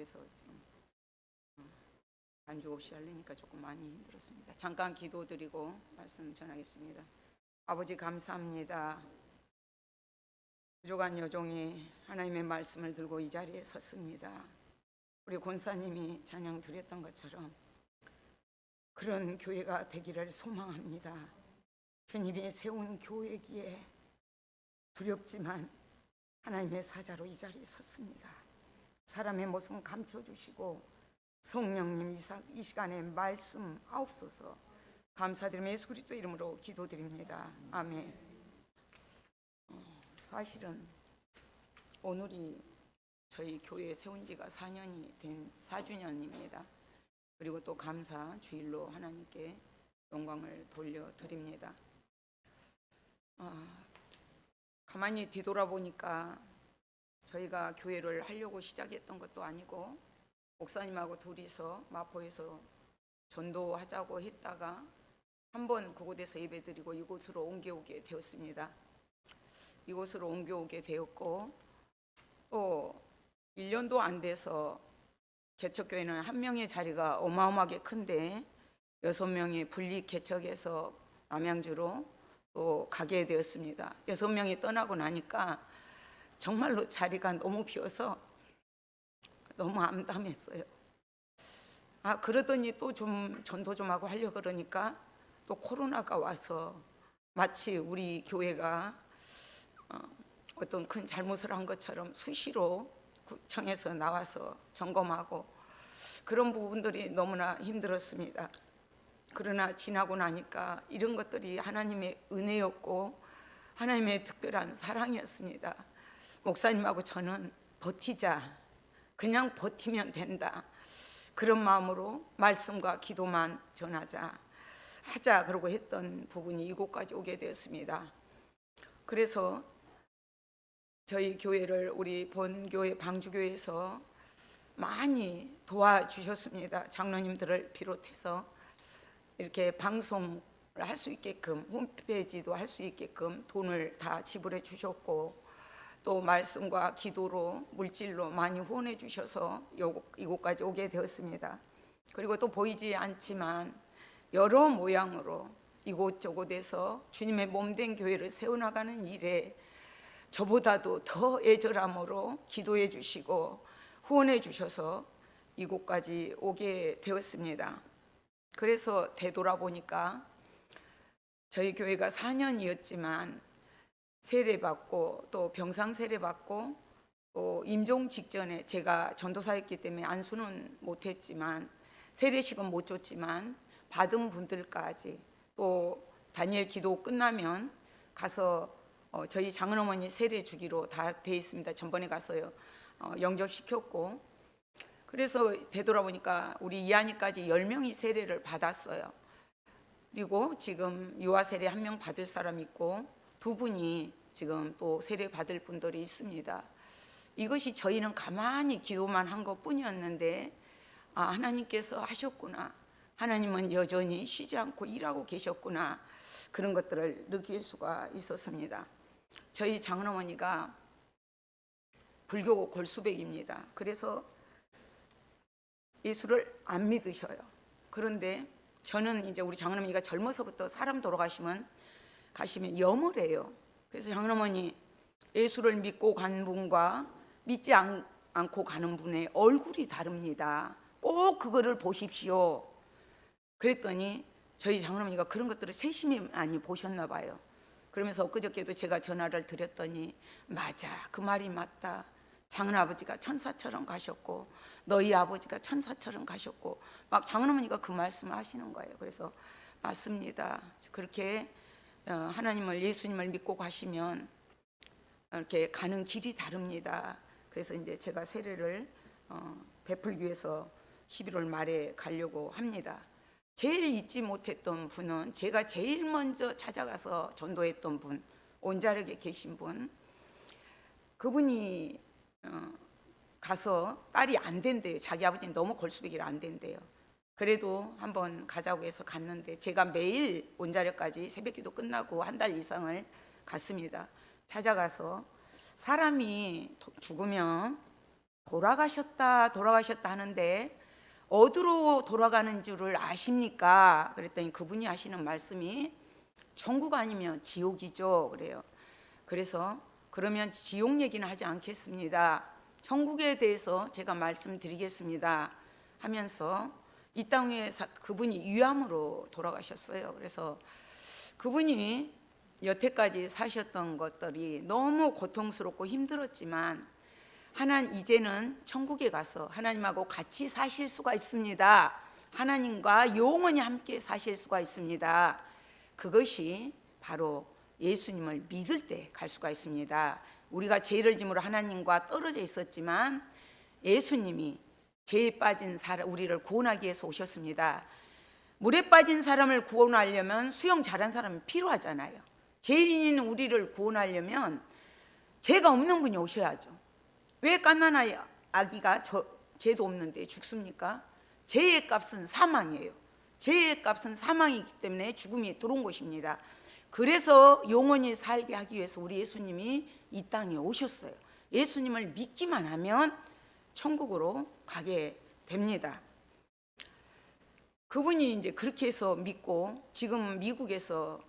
그래서 지금 반주 없이 하려니까 조금 많이 힘들었습니다. 잠깐 기도드리고 말씀 전하겠습니다. 아버지 감사합니다. 부족한 여종이 하나님의 말씀을 들고 이 자리에 섰습니다. 우리 권사님이 찬양 드렸던 것처럼 그런 교회가 되기를 소망합니다. 주님이 세운 교회기에 두렵지만 하나님의 사자로 이 자리에 섰습니다. 사람의 모습은 감춰주시고 성령님 이 시간에 말씀하옵소서. 감사드리며 예수 그리스도 이름으로 기도드립니다. 아멘. 사실은 오늘이 저희 교회 세운 지가 4년이 된 4주년입니다. 그리고 또 감사 주일로 하나님께 영광을 돌려드립니다. 가만히 뒤돌아보니까 저희가 교회를 하려고 시작했던 것도 아니고 목사님하고 둘이서 마포에서 전도하자고 했다가 한번 그곳에서 예배드리고 이곳으로 옮겨오게 되었습니다. 이곳으로 옮겨오게 되었고 또 1년도 안 돼서 개척교회는 한 명의 자리가 어마어마하게 큰데 6명이 분리 개척해서 남양주로 또 가게 되었습니다. 6명이 떠나고 나니까 정말로 자리가 너무 비어서 너무 암담했어요. 그러더니 또 좀 전도 좀 하고 하려고 그러니까 또 코로나가 와서 마치 우리 교회가 어떤 큰 잘못을 한 것처럼 수시로 구청에서 나와서 점검하고 그런 부분들이 너무나 힘들었습니다. 그러나 지나고 나니까 이런 것들이 하나님의 은혜였고 하나님의 특별한 사랑이었습니다. 목사님하고 저는 버티자, 그냥 버티면 된다, 그런 마음으로 말씀과 기도만 전하자 하자 그러고 했던 부분이 이곳까지 오게 되었습니다. 그래서 저희 교회를 우리 본교회 방주교회에서 많이 도와주셨습니다. 장로님들을 비롯해서 이렇게 방송을 할 수 있게끔 홈페이지도 할 수 있게끔 돈을 다 지불해 주셨고 또 말씀과 기도로 물질로 많이 후원해 주셔서 이곳까지 오게 되었습니다. 그리고 또 보이지 않지만 여러 모양으로 이곳저곳에서 주님의 몸된 교회를 세워나가는 일에 저보다도 더 애절함으로 기도해 주시고 후원해 주셔서 이곳까지 오게 되었습니다. 그래서 되돌아보니까 저희 교회가 4년이었지만 세례받고 또 병상 세례받고 또 임종 직전에 제가 전도사였기 때문에 안수는 못했지만 세례식은 못 줬지만 받은 분들까지 또 다니엘 기도 끝나면 가서 저희 장은어머니 세례 주기로 다 돼 있습니다. 전번에 가서요 영접시켰고 그래서 되돌아보니까 우리 이한이까지 10명이 세례를 받았어요. 그리고 지금 유아 세례 1명 받을 사람 있고 2분이 지금 또 세례 받을 분들이 있습니다. 이것이 저희는 가만히 기도만 한 것뿐이었는데 하나님께서 하셨구나, 하나님은 여전히 쉬지 않고 일하고 계셨구나, 그런 것들을 느낄 수가 있었습니다. 저희 장은어머니가 불교 골수백입니다. 그래서 예수를 안 믿으셔요. 그런데 저는 이제 우리 장은어머니가 젊어서부터 사람 돌아가시면 염을 해요. 그래서 장은어머니 예수를 믿고 간 분과 믿지 않고 가는 분의 얼굴이 다릅니다. 꼭 그거를 보십시오. 그랬더니 저희 장은어머니가 그런 것들을 세심히 많이 보셨나 봐요. 그러면서 엊그저께도 제가 전화를 드렸더니 맞아, 그 말이 맞다. 장은아버지가 천사처럼 가셨고 너희 아버지가 천사처럼 가셨고 막 장은어머니가 그 말씀을 하시는 거예요. 그래서 맞습니다. 그렇게 하나님을 예수님을 믿고 가시면 이렇게 가는 길이 다릅니다. 그래서 이제 제가 세례를 베풀기 위해서 11월 말에 가려고 합니다. 제일 잊지 못했던 분은 제가 제일 먼저 찾아가서 전도했던 분, 온자력에 계신 분, 그분이 가서 딸이 안 된대요. 자기 아버지는 너무 골수백이라 안 된대요. 그래도 한번 가자고 해서 갔는데 제가 매일 온자력까지 새벽기도 끝나고 한 달 이상을 갔습니다. 찾아가서 사람이 죽으면 돌아가셨다 하는데 어디로 돌아가는 줄을 아십니까? 그랬더니 그분이 하시는 말씀이 천국 아니면 지옥이죠. 그래요. 그래서 그러면 지옥 얘기는 하지 않겠습니다. 천국에 대해서 제가 말씀드리겠습니다 하면서 이 땅에 그분이 위암으로 돌아가셨어요. 그래서 그분이 여태까지 사셨던 것들이 너무 고통스럽고 힘들었지만 이제는 천국에 가서 하나님하고 같이 사실 수가 있습니다. 하나님과 영원히 함께 사실 수가 있습니다. 그것이 바로 예수님을 믿을 때 갈 수가 있습니다. 우리가 죄를 짐으로 하나님과 떨어져 있었지만 예수님이 죄에 빠진 우리를 구원하기 위해서 오셨습니다. 물에 빠진 사람을 구원하려면 수영 잘한 사람이 필요하잖아요. 죄인인 우리를 구원하려면 죄가 없는 분이 오셔야죠. 왜 갓난아이 아기가 죄도 없는데 죽습니까? 죄의 값은 사망이에요. 죄의 값은 사망이기 때문에 죽음이 들어온 것입니다. 그래서 영원히 살게 하기 위해서 우리 예수님이 이 땅에 오셨어요. 예수님을 믿기만 하면 천국으로 가게 됩니다. 그분이 이제 그렇게 해서 믿고 지금 미국에서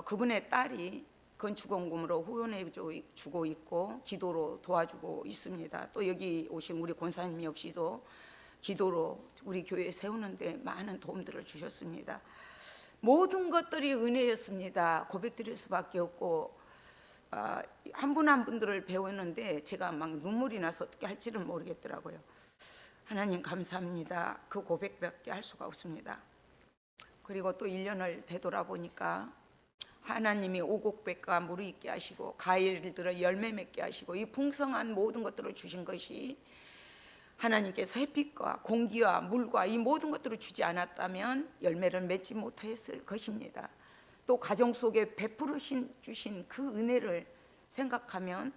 그분의 딸이 건축원금으로 후원해 주고 있고 기도로 도와주고 있습니다. 또 여기 오신 우리 권사님 역시도 기도로 우리 교회 세우는데 많은 도움들을 주셨습니다. 모든 것들이 은혜였습니다. 고백드릴 수밖에 없고 한 분 한 분들을 배웠는데 제가 막 눈물이 나서 어떻게 할지를 모르겠더라고요. 하나님 감사합니다. 그 고백밖에 할 수가 없습니다. 그리고 또 1년을 되돌아보니까 하나님이 오곡백과 무르익게 하시고 과일들을 열매 맺게 하시고 이 풍성한 모든 것들을 주신 것이 하나님께서 햇빛과 공기와 물과 이 모든 것들을 주지 않았다면 열매를 맺지 못했을 것입니다. 또 가정 속에 베풀어 주신 그 은혜를 생각하면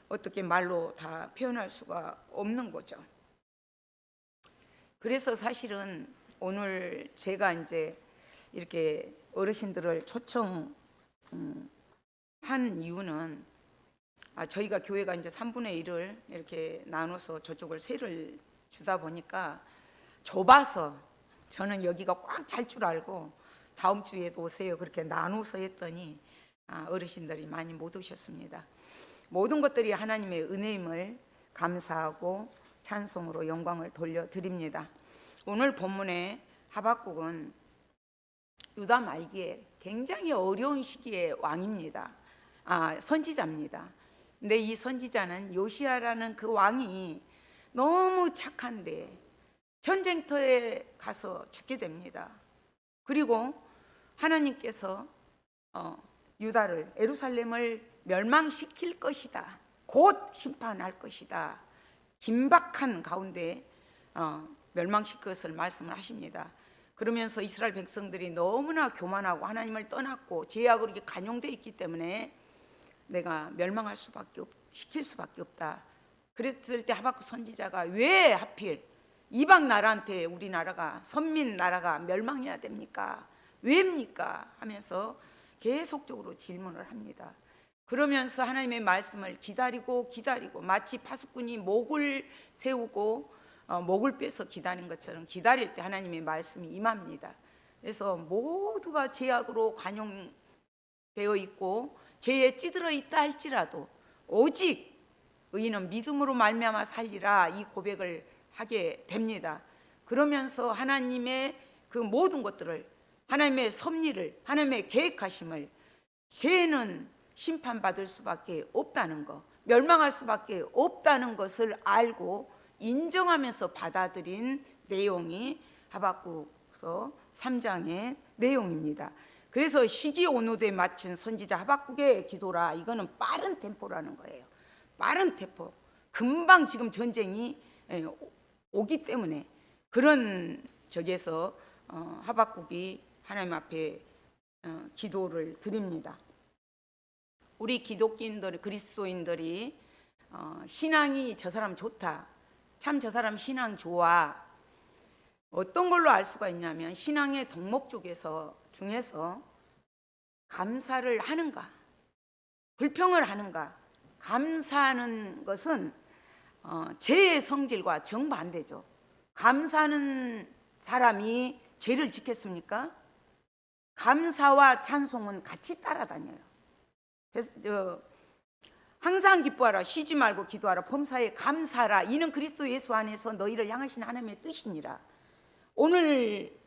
어떻게 말로 다 표현할 수가 없는 거죠. 그래서 사실은 오늘 제가 이제 이렇게 어르신들을 초청한 이유는 저희가 교회가 이제 3분의 1을 이렇게 나눠서 저쪽을 세를 주다 보니까 좁아서 저는 여기가 꽉 찰 줄 알고 다음 주에도 오세요 그렇게 나눠서 했더니 어르신들이 많이 못 오셨습니다. 모든 것들이 하나님의 은혜임을 감사하고 찬송으로 영광을 돌려드립니다. 오늘 본문의 하박국은 유다 말기에 굉장히 어려운 시기의 왕입니다. 선지자입니다. 근데 이 선지자는 요시야라는 그 왕이 너무 착한데 전쟁터에 가서 죽게 됩니다. 그리고 하나님께서 유다를 예루살렘을 멸망시킬 것이다. 곧 심판할 것이다. 긴박한 가운데 멸망시킬 것을 말씀을 하십니다. 그러면서 이스라엘 백성들이 너무나 교만하고 하나님을 떠났고 죄악으로 간용되어 있기 때문에 내가 멸망할 수밖에 시킬 수밖에 없다. 그랬을 때 하박국 선지자가 왜 하필 이방 나라한테 우리나라가 선민 나라가 멸망해야 됩니까? 왜입니까? 하면서 계속적으로 질문을 합니다. 그러면서 하나님의 말씀을 기다리고 마치 파수꾼이 목을 세우고 목을 빼서 기다리는 것처럼 기다릴 때 하나님의 말씀이 임합니다. 그래서 모두가 죄악으로 관용되어 있고 죄에 찌들어 있다 할지라도 오직 의인은 믿음으로 말미암아 살리라 이 고백을 하게 됩니다. 그러면서 하나님의 그 모든 것들을 하나님의 섭리를 하나님의 계획하심을 죄는 심판받을 수밖에 없다는 것 멸망할 수밖에 없다는 것을 알고 인정하면서 받아들인 내용이 하박국서 3장의 내용입니다. 그래서 시기 온누대에 맞춘 선지자 하박국의 기도라 이거는 빠른 템포라는 거예요. 빠른 템포 금방 지금 전쟁이 오기 때문에 그런 적에서 하박국이 하나님 앞에 기도를 드립니다. 우리 기독교인들 그리스도인들이 신앙이 저 사람 좋다 참 저 사람 신앙 좋아 어떤 걸로 알 수가 있냐면 신앙의 덕목 중에서 감사를 하는가 불평을 하는가 감사하는 것은 죄의 성질과 정반대죠. 감사하는 사람이 죄를 짓겠습니까? 감사와 찬송은 같이 따라다녀요. 그래서 항상 기뻐하라, 쉬지 말고 기도하라, 범사에 감사하라. 이는 그리스도 예수 안에서 너희를 향하신 하나님의 뜻이니라. 오늘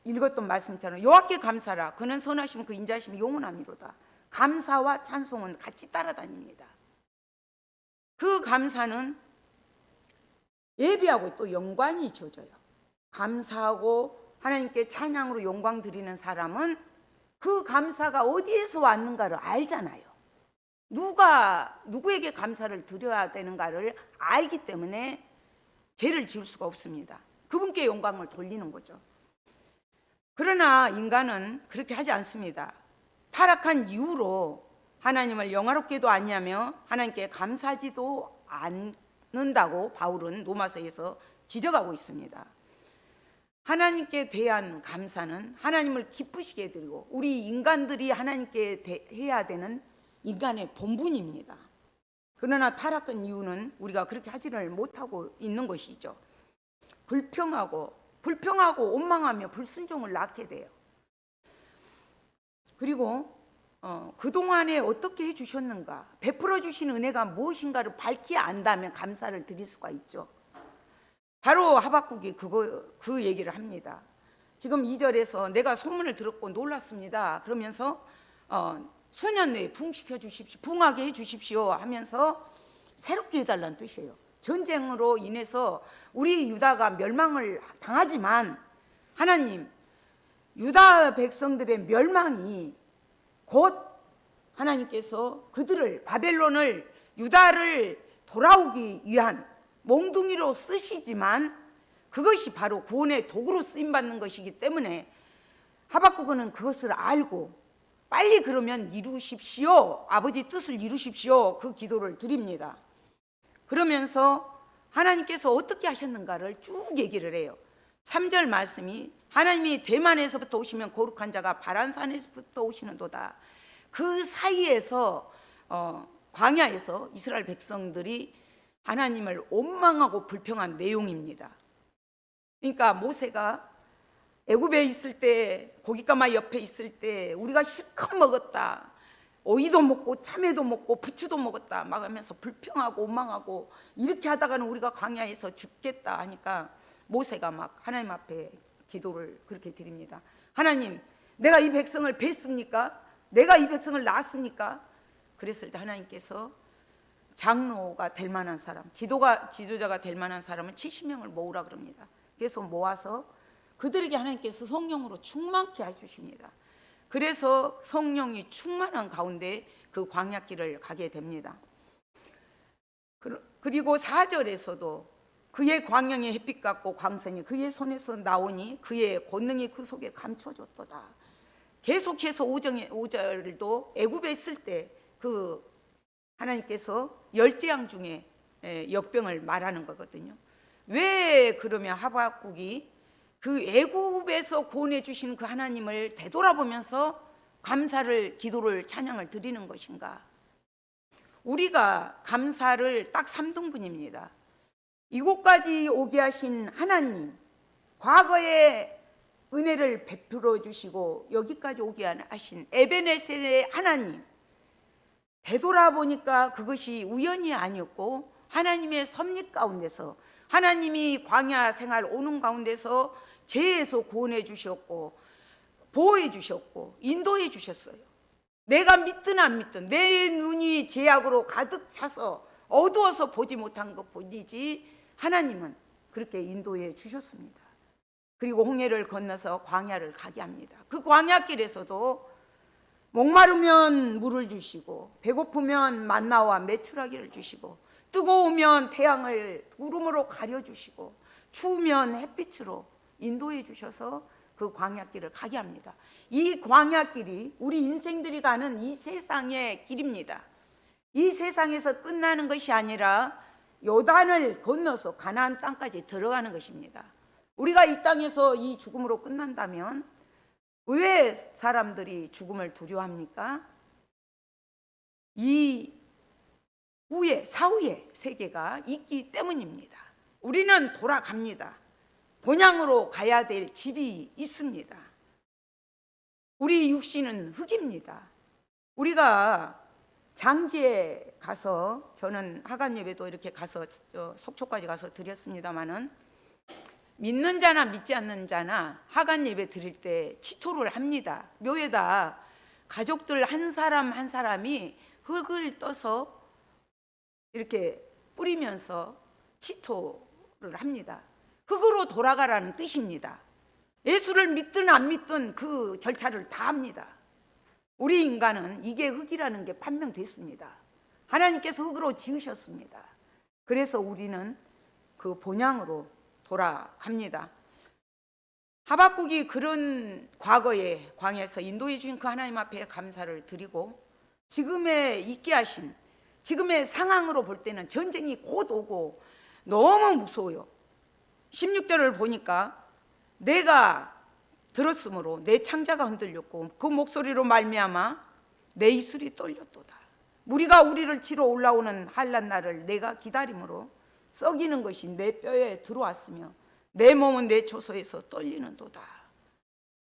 읽었던 말씀처럼 여호와께 감사하라. 그는 선하시면 그 인자하심이 영원함이로다. 감사와 찬송은 같이 따라다닙니다. 그 감사는 예배하고 또 연관이 져져요. 감사하고 하나님께 찬양으로 영광 드리는 사람은 그 감사가 어디에서 왔는가를 알잖아요. 누구에게 감사를 드려야 되는가를 알기 때문에 죄를 지을 수가 없습니다. 그분께 영광을 돌리는 거죠. 그러나 인간은 그렇게 하지 않습니다. 타락한 이후로 하나님을 영화롭게도 아니하며 하나님께 감사하지도 않는다고 바울은 로마서에서 지적하고 있습니다. 하나님께 대한 감사는 하나님을 기쁘시게 해드리고 우리 인간들이 하나님께 해야 되는 인간의 본분입니다. 그러나 타락한 이유는 우리가 그렇게 하지를 못하고 있는 것이죠. 불평하고 원망하며 불순종을 낳게 돼요. 그리고 그동안에 어떻게 해주셨는가, 베풀어 주신 은혜가 무엇인가를 밝히 안다면 감사를 드릴 수가 있죠. 바로 하박국이 그 얘기를 합니다. 지금 2절에서 내가 소문을 들었고 놀랐습니다. 그러면서 수년 내에 부흥시켜 주십시오, 부흥하게 해 주십시오 하면서 새롭게 해달라는 뜻이에요. 전쟁으로 인해서 우리 유다가 멸망을 당하지만 하나님, 유다 백성들의 멸망이 곧 하나님께서 그들을, 바벨론을, 유다를 돌아오기 위한 몽둥이로 쓰시지만 그것이 바로 구원의 도구로 쓰임받는 것이기 때문에 하박국은 그것을 알고 빨리 그러면 이루십시오, 아버지 뜻을 이루십시오, 그 기도를 드립니다. 그러면서 하나님께서 어떻게 하셨는가를 쭉 얘기를 해요. 3절 말씀이 하나님이 대만에서부터 오시면 거룩한 자가 바란산에서부터 오시는도다. 그 사이에서 광야에서 이스라엘 백성들이 하나님을 원망하고 불평한 내용입니다. 그러니까 모세가 애굽에 있을 때, 고깃가마 옆에 있을 때 우리가 실컷 먹었다, 오이도 먹고 참외도 먹고 부추도 먹었다 막 하면서 불평하고 원망하고 이렇게 하다가는 우리가 광야에서 죽겠다 하니까 모세가 막 하나님 앞에 기도를 그렇게 드립니다. 하나님, 내가 이 백성을 뵀습니까? 내가 이 백성을 낳았습니까? 그랬을 때 하나님께서 장로가 될 만한 사람, 지도자가 될 만한 사람은 70명을 모으라 그럽니다. 그래서 모아서 그들에게 하나님께서 성령으로 충만케 해주십니다. 그래서 성령이 충만한 가운데 그 광야길을 가게 됩니다. 그리고 4절에서도 그의 광명이 햇빛 같고 광선이 그의 손에서 나오니 그의 권능이 그 속에 감춰졌도다. 계속해서 5절도 애굽에 있을 때 그 하나님께서 열재앙 중에 역병을 말하는 거거든요. 왜 그러면 하박국이 그 애굽에서 구원해 주신 그 하나님을 되돌아보면서 감사를, 기도를, 찬양을 드리는 것인가? 우리가 감사를 딱 3등분입니다. 이곳까지 오게 하신 하나님, 과거에 은혜를 베풀어 주시고 여기까지 오게 하신 에베네셀의 하나님, 되돌아보니까 그것이 우연이 아니었고 하나님의 섭리 가운데서, 하나님이 광야 생활 오는 가운데서 죄에서 구원해 주셨고 보호해 주셨고 인도해 주셨어요. 내가 믿든 안 믿든 내 눈이 죄악으로 가득 차서 어두워서 보지 못한 것 뿐이지 하나님은 그렇게 인도해 주셨습니다. 그리고 홍해를 건너서 광야를 가게 합니다. 그 광야길에서도 목마르면 물을 주시고 배고프면 만나와 메추라기를 주시고 뜨거우면 태양을 구름으로 가려주시고 추우면 햇빛으로 인도해 주셔서 그 광야길을 가게 합니다. 이 광야길이 우리 인생들이 가는 이 세상의 길입니다. 이 세상에서 끝나는 것이 아니라 요단을 건너서 가나안 땅까지 들어가는 것입니다. 우리가 이 땅에서 이 죽음으로 끝난다면 왜 사람들이 죽음을 두려워합니까? 이 후에 사후의 세계가 있기 때문입니다. 우리는 돌아갑니다. 본향으로 가야 될 집이 있습니다. 우리 육신은 흙입니다. 우리가 장지에 가서, 저는 하간 예배도 이렇게 가서 속초까지 가서 드렸습니다마는, 믿는 자나 믿지 않는 자나 하간 예배 드릴 때 치토를 합니다. 묘에다 가족들 한 사람 한 사람이 흙을 떠서 이렇게 뿌리면서 치토를 합니다. 흙으로 돌아가라는 뜻입니다. 예수를 믿든 안 믿든 그 절차를 다 합니다. 우리 인간은 이게 흙이라는 게 판명됐습니다. 하나님께서 흙으로 지으셨습니다. 그래서 우리는 그 본향으로 돌아갑니다. 하박국이 그런 과거에 광야에서 인도해 주신 그 하나님 앞에 감사를 드리고, 지금에 있게 하신, 지금의 상황으로 볼 때는 전쟁이 곧 오고 너무 무서워요. 16절을 보니까 내가 들었으므로 내 창자가 흔들렸고 그 목소리로 말미암아 내 입술이 떨렸도다. 무리가 우리를 치러 올라오는 한란 날을 내가 기다림으로 썩이는 것이 내 뼈에 들어왔으며 내 몸은 내 초소에서 떨리는도다.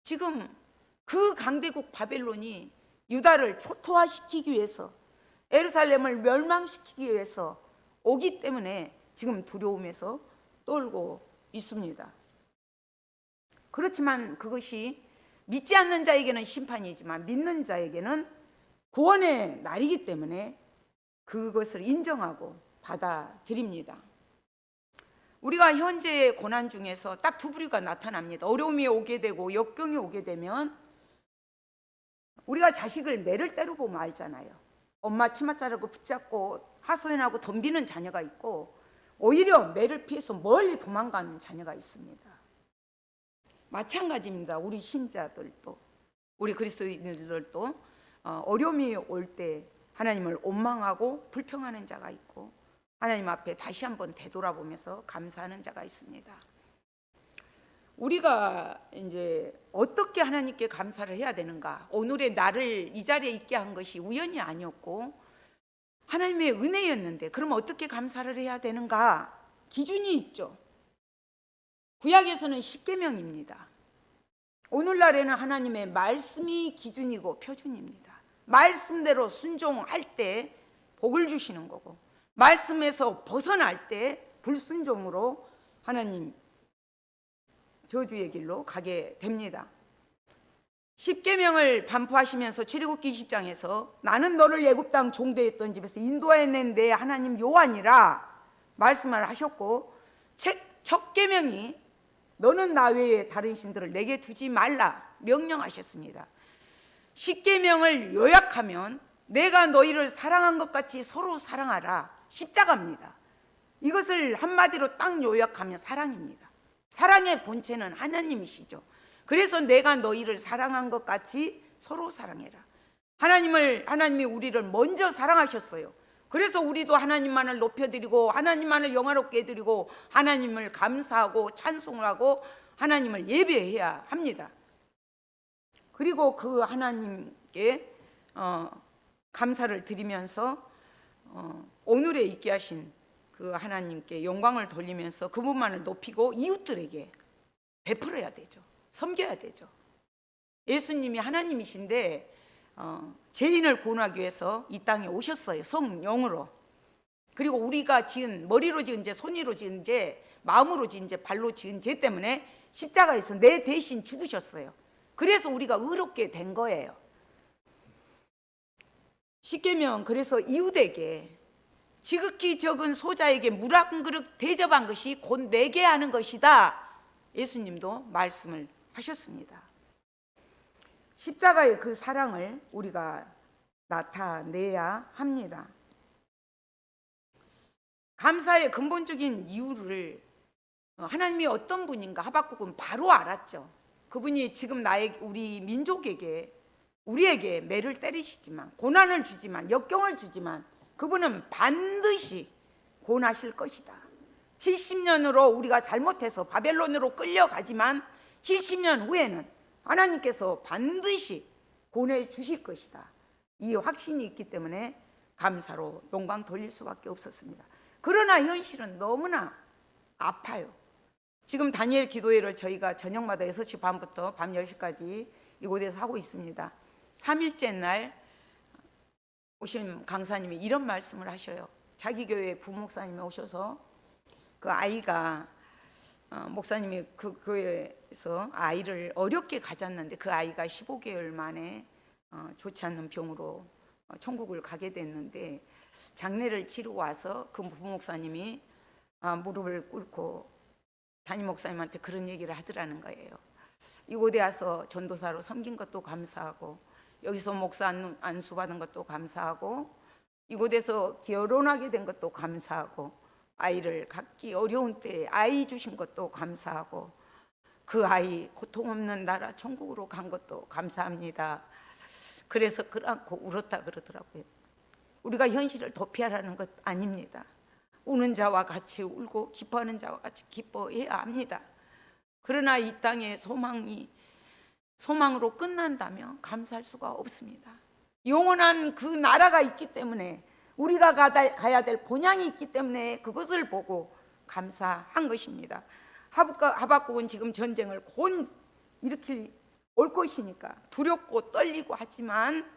지금 그 강대국 바벨론이 유다를 초토화시키기 위해서, 예루살렘을 멸망시키기 위해서 오기 때문에 지금 두려움에서 떨고 있습니다. 그렇지만 그것이 믿지 않는 자에게는 심판이지만 믿는 자에게는 구원의 날이기 때문에 그것을 인정하고 받아들입니다. 우리가 현재의 고난 중에서 딱 두 부류가 나타납니다. 어려움이 오게 되고 역경이 오게 되면 우리가 자식을 매를 때려보면 알잖아요. 엄마 치마 자르고 붙잡고 하소연하고 덤비는 자녀가 있고, 오히려 매를 피해서 멀리 도망가는 자녀가 있습니다. 마찬가지입니다. 우리 신자들도, 우리 그리스도인들도 어려움이 올 때 하나님을 원망하고 불평하는 자가 있고, 하나님 앞에 다시 한번 되돌아보면서 감사하는 자가 있습니다. 우리가 이제 어떻게 하나님께 감사를 해야 되는가? 오늘의 나를 이 자리에 있게 한 것이 우연이 아니었고 하나님의 은혜였는데, 그러면 어떻게 감사를 해야 되는가? 기준이 있죠. 구약에서는 십계명입니다. 오늘날에는 하나님의 말씀이 기준이고 표준입니다. 말씀대로 순종할 때 복을 주시는 거고, 말씀에서 벗어날 때 불순종으로 하나님 저주의 길로 가게 됩니다. 십계명을 반포하시면서 출애굽기 20장에서 나는 너를 애굽 땅 종되었던 집에서 인도해낸 내 하나님 여호와니라 말씀을 하셨고, 첫 계명이 너는 나 외에 다른 신들을 내게 두지 말라 명령하셨습니다. 십계명을 요약하면 내가 너희를 사랑한 것 같이 서로 사랑하라, 십자가입니다. 이것을 한마디로 딱 요약하면 사랑입니다. 사랑의 본체는 하나님이시죠. 그래서 내가 너희를 사랑한 것 같이 서로 사랑해라. 하나님이 우리를 먼저 사랑하셨어요. 그래서 우리도 하나님만을 높여드리고 하나님만을 영화롭게 해드리고 하나님을 감사하고 찬송을 하고 하나님을 예배해야 합니다. 그리고 그 하나님께 감사를 드리면서 오늘에 있게 하신 그 하나님께 영광을 돌리면서 그분만을 높이고 이웃들에게 베풀어야 되죠. 섬겨야 되죠. 예수님이 하나님이신데 죄인을 구원하기 위해서 이 땅에 오셨어요. 성령으로. 그리고 우리가 지은, 머리로 지은 죄, 손으로 지은 죄, 마음으로 지은 죄, 발로 지은 죄 때문에 십자가에서 내 대신 죽으셨어요. 그래서 우리가 의롭게 된 거예요. 십계명, 그래서 이웃에게 지극히 적은 소자에게 물 한 그릇 대접한 것이 곧 내게 하는 것이다. 예수님도 말씀을 하셨습니다. 십자가의 그 사랑을 우리가 나타내야 합니다. 감사의 근본적인 이유를 하나님이 어떤 분인가 하박국은 바로 알았죠. 그분이 지금 우리 민족에게, 우리에게 매를 때리시지만, 고난을 주지만, 역경을 주지만 그분은 반드시 구원하실 것이다. 70년으로 우리가 잘못해서 바벨론으로 끌려가지만 70년 후에는 하나님께서 반드시 구원해 주실 것이다. 이 확신이 있기 때문에 감사로 영광 돌릴 수밖에 없었습니다. 그러나 현실은 너무나 아파요. 지금 다니엘 기도회를 저희가 저녁마다 6시 반부터 밤 10시까지 이곳에서 하고 있습니다. 3일째 날 오신 강사님이 이런 말씀을 하셔요. 자기 교회 부목사님이 오셔서 그 아이가 목사님이 그 교회에서 아이를 어렵게 가졌는데 그 아이가 15개월 만에 좋지 않는 병으로 천국을 가게 됐는데 장례를 치르고 와서 그 부목사님이 무릎을 꿇고 담임 목사님한테 그런 얘기를 하더라는 거예요. 이곳에 와서 전도사로 섬긴 것도 감사하고 여기서 목사 안수 받은 것도 감사하고 이곳에서 결혼하게 된 것도 감사하고 아이를 갖기 어려운 때에 아이 주신 것도 감사하고 그 아이 고통 없는 나라 천국으로 간 것도 감사합니다. 그래서 그렇고 울었다 그러더라고요. 우리가 현실을 도피하라는 것 아닙니다. 우는 자와 같이 울고 기뻐하는 자와 같이 기뻐해야 합니다. 그러나 이 땅의 소망으로 끝난다면 감사할 수가 없습니다. 영원한 그 나라가 있기 때문에 우리가 가야 될 본향이 있기 때문에 그것을 보고 감사한 것입니다. 하박국은 지금 전쟁을 곧 일으킬 올 것이니까 두렵고 떨리고 하지만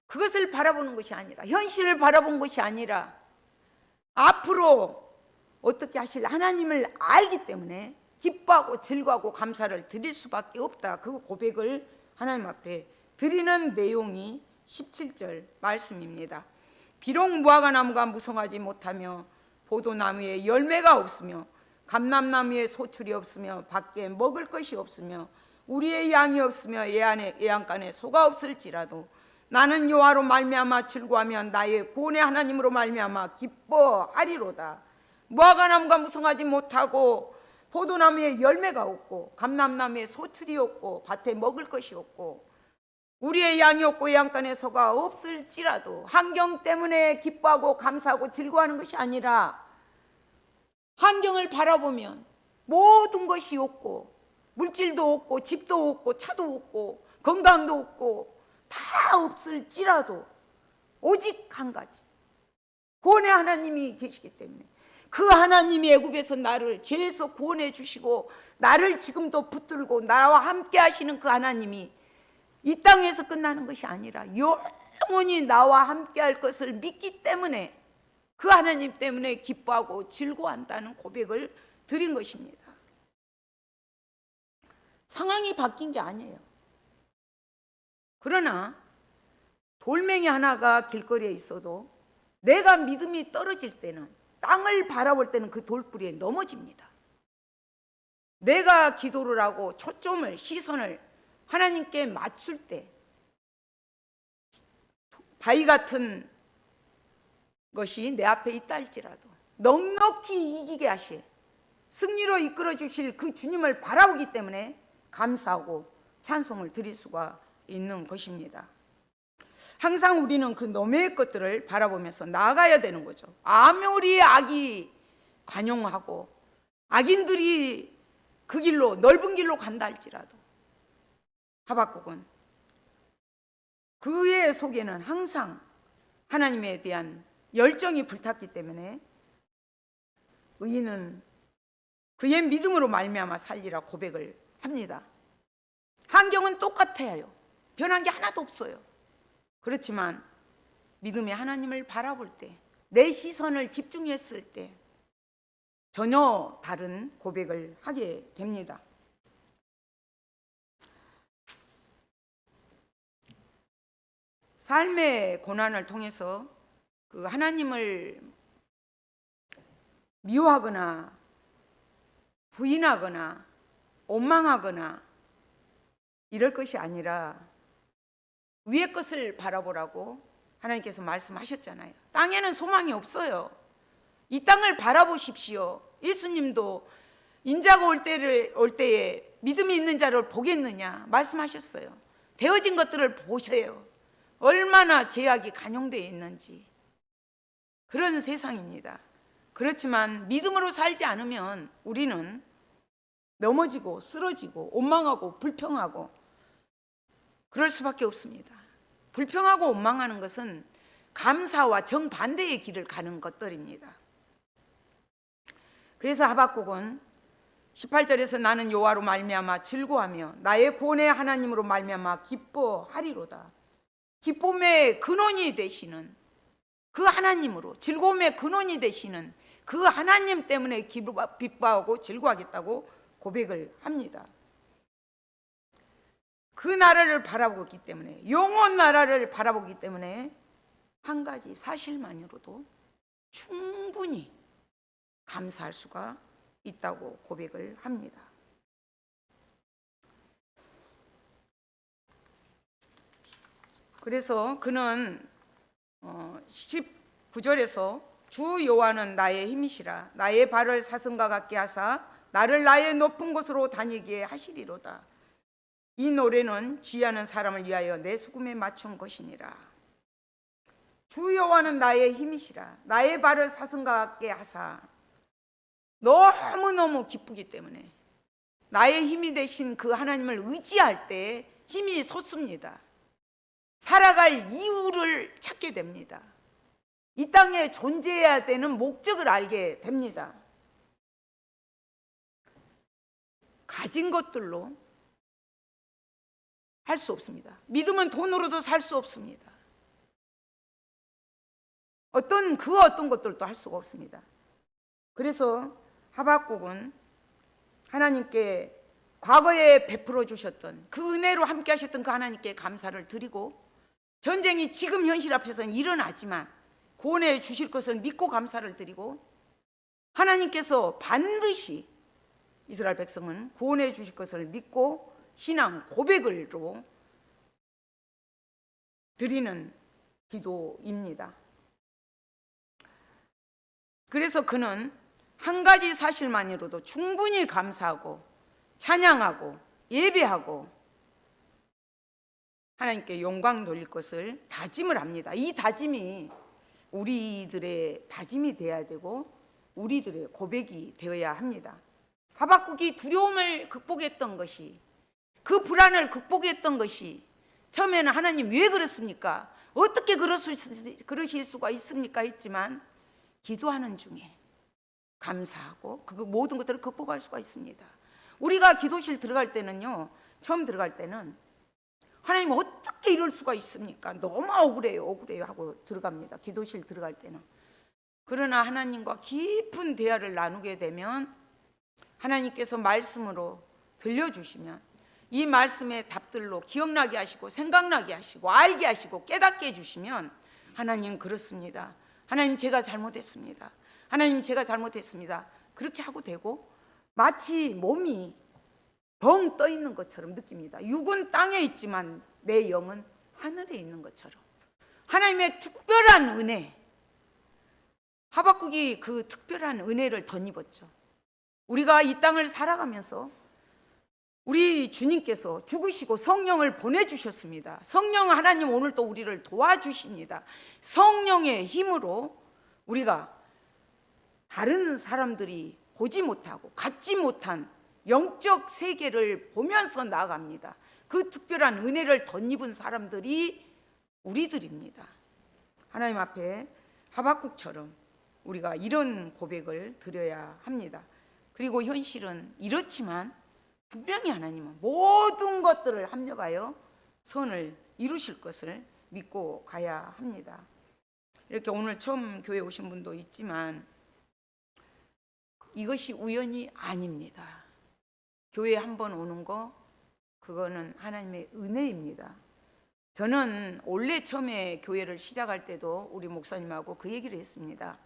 그것을 바라보는 것이 아니라 현실을 바라본 것이 아니라 앞으로 어떻게 하실 하나님을 알기 때문에 기뻐하고 즐거워하고 감사를 드릴 수밖에 없다. 그 고백을 하나님 앞에 드리는 내용이 17절 말씀입니다. 비록 무화과나무가 무성하지 못하며 포도나무에 열매가 없으며 감람나무에 소출이 없으며 밖에 먹을 것이 없으며 우리의 양이 없으며 예안간에 소가 없을지라도 나는 여호와로 말미암아 즐거워하며 나의 구원의 하나님으로 말미암아 기뻐하리로다. 무화과나무가 무성하지 못하고 포도나무에 열매가 없고 감람나무에 소출이 없고 밭에 먹을 것이 없고 우리의 양이 없고 예안간에 소가 없을지라도 환경 때문에 기뻐하고 감사하고 즐거워하는 것이 아니라 환경을 바라보면 모든 것이 없고 물질도 없고 집도 없고 차도 없고 건강도 없고 다 없을지라도 오직 한 가지 구원의 하나님이 계시기 때문에 그 하나님이 애굽에서 나를 죄에서 구원해 주시고 나를 지금도 붙들고 나와 함께 하시는 그 하나님이 이 땅에서 끝나는 것이 아니라 영원히 나와 함께 할 것을 믿기 때문에 그 하나님 때문에 기뻐하고 즐거워한다는 고백을 드린 것입니다. 상황이 바뀐 게 아니에요. 그러나 돌멩이 하나가 길거리에 있어도 내가 믿음이 떨어질 때는 땅을 바라볼 때는 그 돌뿌리에 넘어집니다. 내가 기도를 하고 초점을 시선을 하나님께 맞출 때 바위 같은 것이 내 앞에 있다 할지라도 넉넉히 이기게 하실 승리로 이끌어 주실 그 주님을 바라보기 때문에 감사하고 찬송을 드릴 수가 있는 것입니다. 항상 우리는 그 너머의 것들을 바라보면서 나아가야 되는 거죠. 아무리 악이 관용하고 악인들이 그 길로 넓은 길로 간다 할지라도 하박국은 그의 속에는 항상 하나님에 대한 열정이 불탔기 때문에 의인은 그의 믿음으로 말미암아 살리라 고백을 합니다. 환경은 똑같아요. 변한 게 하나도 없어요. 그렇지만 믿음의 하나님을 바라볼 때, 내 시선을 집중했을 때 전혀 다른 고백을 하게 됩니다. 삶의 고난을 통해서 그 하나님을 미워하거나 부인하거나 원망하거나 이럴 것이 아니라 위의 것을 바라보라고 하나님께서 말씀하셨잖아요. 땅에는 소망이 없어요. 이 땅을 바라보십시오. 예수님도 인자가 올 때에 믿음이 있는 자를 보겠느냐 말씀하셨어요. 되어진 것들을 보세요. 얼마나 죄악이 간용되어 있는지. 그런 세상입니다. 그렇지만 믿음으로 살지 않으면 우리는 넘어지고 쓰러지고 원망하고 불평하고 그럴 수밖에 없습니다. 불평하고 원망하는 것은 감사와 정반대의 길을 가는 것들입니다. 그래서 하박국은 18절에서 나는 여호와로 말미암아 즐거워하며 나의 구원의 하나님으로 말미암아 기뻐하리로다. 기쁨의 근원이 되시는 그 하나님으로, 즐거움의 근원이 되시는 그 하나님 때문에 기뻐하고 즐거워하겠다고 고백을 합니다. 그 나라를 바라보기 때문에, 영원 나라를 바라보기 때문에 한 가지 사실만으로도 충분히 감사할 수가 있다고 고백을 합니다. 그래서 그는 19절에서 주 여호와는 나의 힘이시라 나의 발을 사슴과 같게 하사 나를 나의 높은 곳으로 다니게 하시리로다. 이 노래는 지혜하는 사람을 위하여 내 수금에 맞춘 것이니라. 주 여호와는 나의 힘이시라 나의 발을 사슴과 같게 하사, 너무너무 기쁘기 때문에 나의 힘이 되신 그 하나님을 의지할 때 힘이 솟습니다. 살아갈 이유를 찾게 됩니다. 이 땅에 존재해야 되는 목적을 알게 됩니다. 가진 것들로 할 수 없습니다. 믿음은 돈으로도 살 수 없습니다. 어떤 것들도 할 수가 없습니다. 그래서 하박국은 하나님께 과거에 베풀어 주셨던 그 은혜로 함께 하셨던 그 하나님께 감사를 드리고, 전쟁이 지금 현실 앞에서는 일어나지만 구원해 주실 것을 믿고 감사를 드리고, 하나님께서 반드시 이스라엘 백성은 구원해 주실 것을 믿고 신앙 고백으로 드리는 기도입니다. 그래서 그는 한 가지 사실만으로도 충분히 감사하고 찬양하고 예배하고 하나님께 영광 돌릴 것을 다짐을 합니다. 이 다짐이 우리들의 다짐이 되어야 되고 우리들의 고백이 되어야 합니다. 하박국이 두려움을 극복했던 것이, 그 불안을 극복했던 것이, 처음에는 하나님 왜 그렇습니까? 어떻게 그러실 수가 있습니까? 했지만 기도하는 중에 감사하고 그 모든 것들을 극복할 수가 있습니다. 우리가 기도실 들어갈 때는요, 처음 들어갈 때는 하나님 어떻게 이럴 수가 있습니까? 너무 억울해요 하고 들어갑니다. 기도실 들어갈 때는. 그러나 하나님과 깊은 대화를 나누게 되면 하나님께서 말씀으로 들려주시면 이 말씀의 답들로 기억나게 하시고 생각나게 하시고 알게 하시고 깨닫게 해주시면, 하나님 그렇습니다, 하나님 제가 잘못했습니다, 하나님 제가 잘못했습니다, 그렇게 하고 되고, 마치 몸이 벙 떠 있는 것처럼 느낍니다. 육은 땅에 있지만 내 영은 하늘에 있는 것처럼 하나님의 특별한 은혜, 하박국이 그 특별한 은혜를 덧입었죠. 우리가 이 땅을 살아가면서 우리 주님께서 죽으시고 성령을 보내주셨습니다. 성령 하나님 오늘 또 우리를 도와주십니다. 성령의 힘으로 우리가 다른 사람들이 보지 못하고 갖지 못한 영적 세계를 보면서 나아갑니다. 그 특별한 은혜를 덧입은 사람들이 우리들입니다. 하나님 앞에 하박국처럼 우리가 이런 고백을 드려야 합니다. 그리고 현실은 이렇지만 분명히 하나님은 모든 것들을 합력하여 선을 이루실 것을 믿고 가야 합니다. 이렇게 오늘 처음 교회 오신 분도 있지만 이것이 우연이 아닙니다. 교회 한 번 오는 거, 그거는 하나님의 은혜입니다. 저는 원래 처음에 교회를 시작할 때도 우리 목사님하고 그 얘기를 했습니다.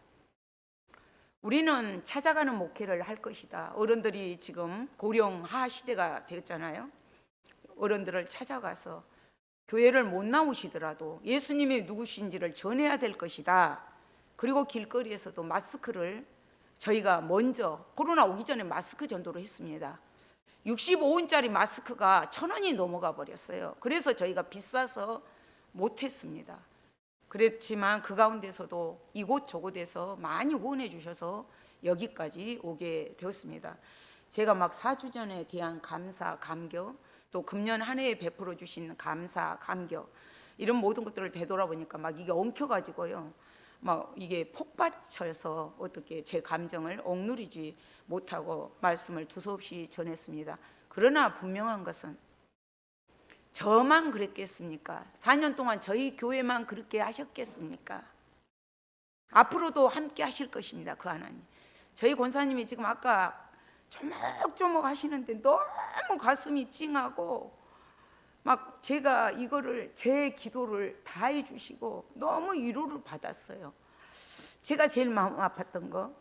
우리는 찾아가는 목회를 할 것이다. 어른들이 지금 고령화 시대가 되었잖아요. 어른들을 찾아가서 교회를 못 나오시더라도 예수님이 누구신지를 전해야 될 것이다. 그리고 길거리에서도 마스크를 저희가 먼저 코로나 오기 전에 마스크 전도를 했습니다. 65원짜리 마스크가 1,000원이 넘어가 버렸어요. 그래서 저희가 비싸서 못했습니다. 그랬지만 그 가운데서도 이곳저곳에서 많이 후원해 주셔서 여기까지 오게 되었습니다. 제가 막 사주전에 대한 감사, 감격, 또 금년 한 해에 베풀어 주신 감사, 감격, 이런 모든 것들을 되돌아보니까 막 이게 엉켜가지고요, 막 이게 폭받쳐서 어떻게 제 감정을 억누르지 못하고 말씀을 두서없이 전했습니다. 그러나 분명한 것은 저만 그랬겠습니까? 4년 동안 저희 교회만 그렇게 하셨겠습니까? 앞으로도 함께 하실 것입니다. 그 하나님. 저희 권사님이 지금 아까 조목조목 하시는데 너무 가슴이 찡하고 막 제가 이거를 제 기도를 다 해주시고 너무 위로를 받았어요. 제가 제일 마음 아팠던 거,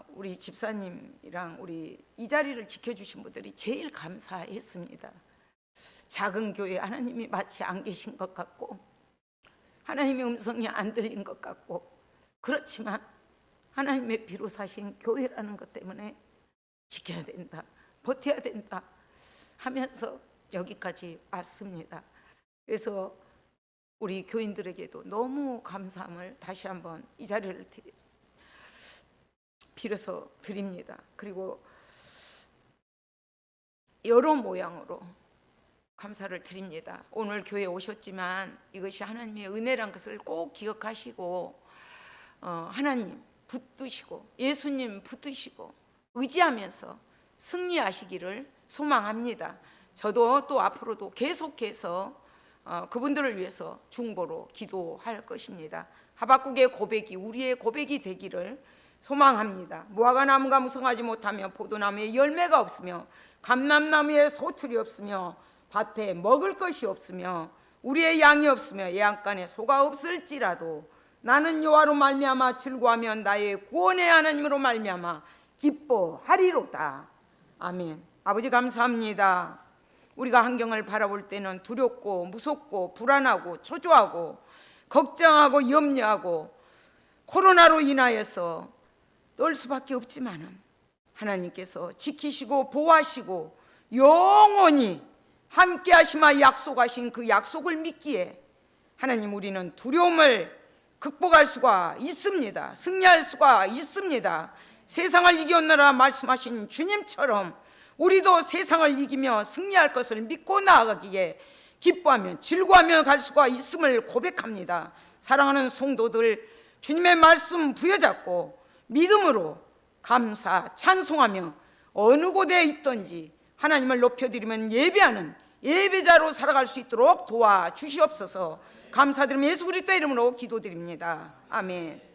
우리 집사님이랑 우리 이 자리를 지켜주신 분들이 제일 감사했습니다. 작은 교회 하나님이 마치 안 계신 것 같고 하나님의 음성이 안 들린 것 같고, 그렇지만 하나님의 비로 사신 교회라는 것 때문에 지켜야 된다, 버텨야 된다 하면서 여기까지 왔습니다. 그래서 우리 교인들에게도 너무 감사함을 다시 한번 이 자리를 빌어서 드립니다. 그리고 여러 모양으로 감사를 드립니다. 오늘 교회에 오셨지만 이것이 하나님의 은혜란 것을 꼭 기억하시고 하나님 붙드시고 예수님 붙드시고 의지하면서 승리하시기를 소망합니다. 저도 또 앞으로도 계속해서 그분들을 위해서 중보로 기도할 것입니다. 하박국의 고백이 우리의 고백이 되기를 소망합니다. 무화과 나무가 무성하지 못하며 포도나무에 열매가 없으며 감람나무에 소출이 없으며 밭에 먹을 것이 없으며 우리의 양이 없으며 예양간에 소가 없을지라도 나는 여호와로 말미암아 즐거워하며 나의 구원의 하나님으로 말미암아 기뻐하리로다. 아멘. 아버지 감사합니다. 우리가 환경을 바라볼 때는 두렵고 무섭고 불안하고 초조하고 걱정하고 염려하고 코로나로 인하여서 떨 수밖에 없지만은 하나님께서 지키시고 보호하시고 영원히 함께 하시마 약속하신 그 약속을 믿기에 하나님, 우리는 두려움을 극복할 수가 있습니다. 승리할 수가 있습니다. 세상을 이겨내라 말씀하신 주님처럼 우리도 세상을 이기며 승리할 것을 믿고 나아가기에 기뻐하며 즐거워하며 갈 수가 있음을 고백합니다. 사랑하는 성도들, 주님의 말씀 부여잡고 믿음으로 감사 찬송하며 어느 곳에 있든지 하나님을 높여드리면 예배하는 예배자로 살아갈 수 있도록 도와주시옵소서. 감사드리며 예수 그리스도의 이름으로 기도드립니다. 아멘.